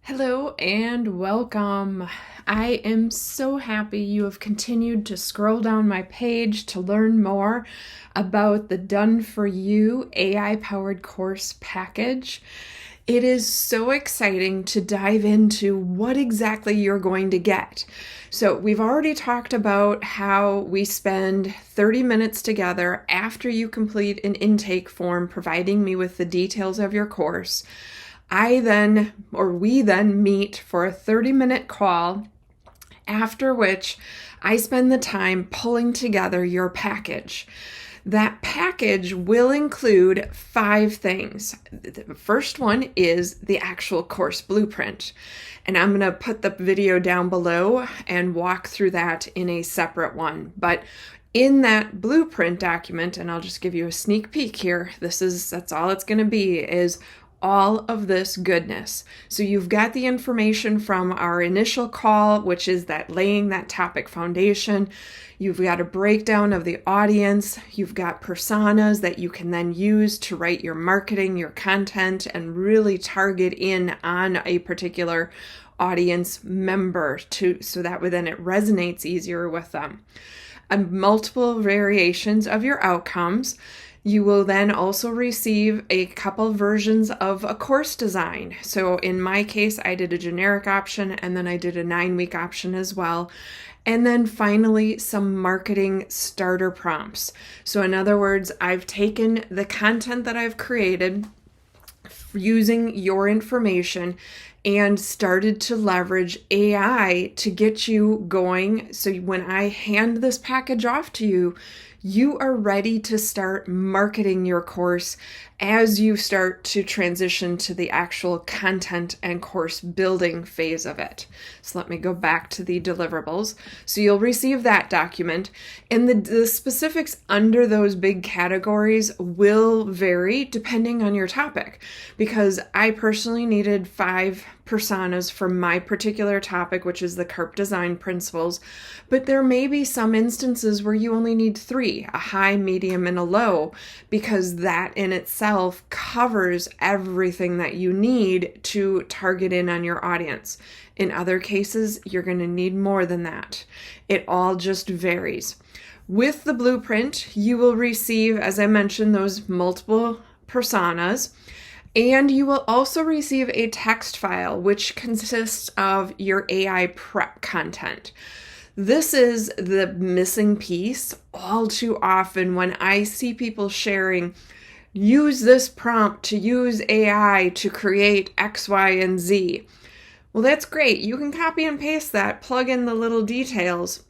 Hello and welcome. I am so happy you have continued to scroll down my page to learn more about the Done For You AI-powered course package. It is so exciting to dive into what exactly you're going to get. So we've already talked about how we spend 30 minutes together after you complete an intake form providing me with the details of your course. We then meet for a 30-minute call, after which I spend the time pulling together your package. That package will include 5 things. The first one is the actual course blueprint. And I'm going to put the video down below and walk through that in a separate one. But in that blueprint document, and I'll just give you a sneak peek here, that's all it's going to be, is all of this goodness. So you've got the information from our initial call, which is that laying that topic foundation. You've got a breakdown of the audience. You've got personas that you can then use to write your marketing, your content, and really target in on a particular audience member so that way then it resonates easier with them. Multiple variations of your outcomes. You will then also receive a couple versions of a course design. So in my case, I did a generic option and then I did a 9-week option as well. And then finally, some marketing starter prompts. So in other words, I've taken the content that I've created using your information and started to leverage AI to get you going. So when I hand this package off to you, you are ready to start marketing your course as you start to transition to the actual content and course building phase of it. So let me go back to the deliverables. So you'll receive that document, and the specifics under those big categories will vary depending on your topic, because I personally needed 5 personas for my particular topic, which is the CARP design principles, but there may be some instances where you only need 3, a high, medium, and a low, because that in itself covers everything that you need to target in on your audience. In other cases, you're going to need more than that. It all just varies. With the blueprint, you will receive, as I mentioned, those multiple personas. And you will also receive a text file, which consists of your AI prep content. This is the missing piece all too often when I see people sharing, use this prompt to use AI to create X, Y, and Z. Well, that's great. You can copy and paste that, plug in the little details.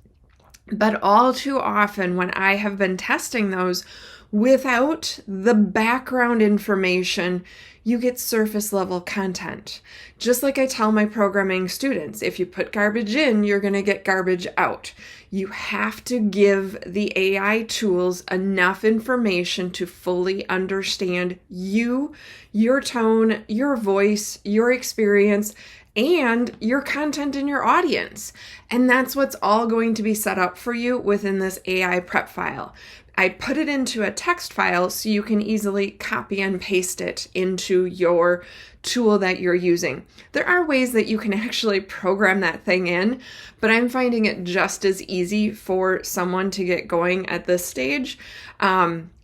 But all too often when I have been testing those, without the background information, you get surface level content. Just like I tell my programming students, if you put garbage in, you're going to get garbage out. You have to give the AI tools enough information to fully understand you, your tone, your voice, your experience, and your content in your audience. And that's what's all going to be set up for you within this AI prep file. I put it into a text file so you can easily copy and paste it into your tool that you're using. There are ways that you can actually program that thing in, but I'm finding it just as easy for someone to get going at this stage,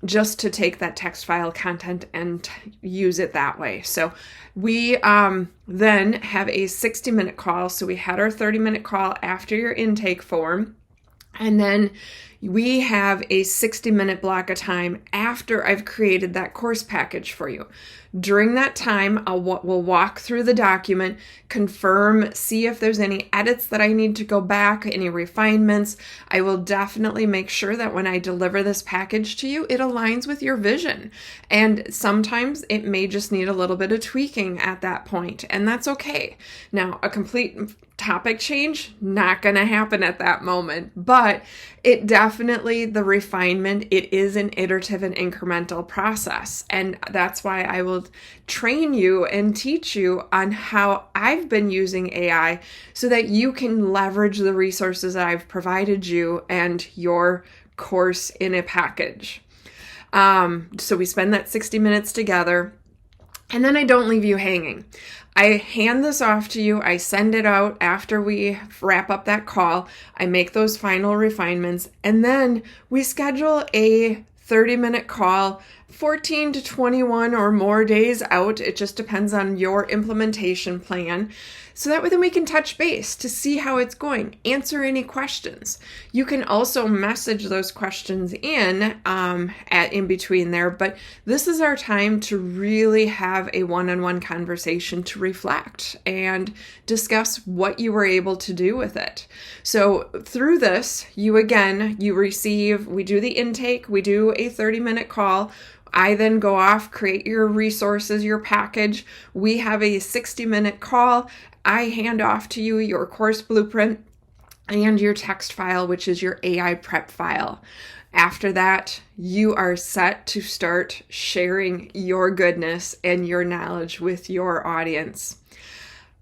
just to take that text file content and use it that way. So we then have a 60-minute call. So we had our 30-minute call after your intake form, and then we have a 60-minute block of time after I've created that course package for you. During that time, we'll walk through the document, confirm, see if there's any edits that I need to go back, any refinements. I will definitely make sure that when I deliver this package to you, it aligns with your vision. And sometimes it may just need a little bit of tweaking at that point, and that's okay. Now, a complete topic change, not going to happen at that moment, but it definitely, the refinement, it is an iterative and incremental process. And that's why I will train you and teach you on how I've been using AI so that you can leverage the resources that I've provided you and your course in a package. So we spend that 60 minutes together. And then I don't leave you hanging. I hand this off to you. I send it out after we wrap up that call. I make those final refinements, and then we schedule a 30-minute call 14 to 21 or more days out. It just depends on your implementation plan. So that way then we can touch base to see how it's going, answer any questions. You can also message those questions in between there, but this is our time to really have a one-on-one conversation to reflect and discuss what you were able to do with it. So through this, we do the intake, we do a 30-minute call. I then go off, create your resources, your package. We have a 60-minute call. I hand off to you your course blueprint and your text file, which is your AI prep file. After that, you are set to start sharing your goodness and your knowledge with your audience.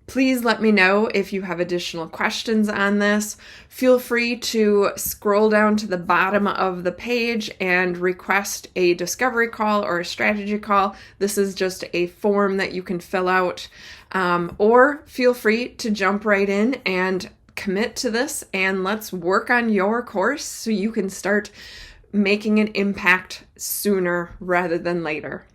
Please let me know if you have additional questions on this. Feel free to scroll down to the bottom of the page and request a discovery call or a strategy call. This is just a form that you can fill out, or feel free to jump right in and commit to this, and let's work on your course so you can start making an impact sooner rather than later.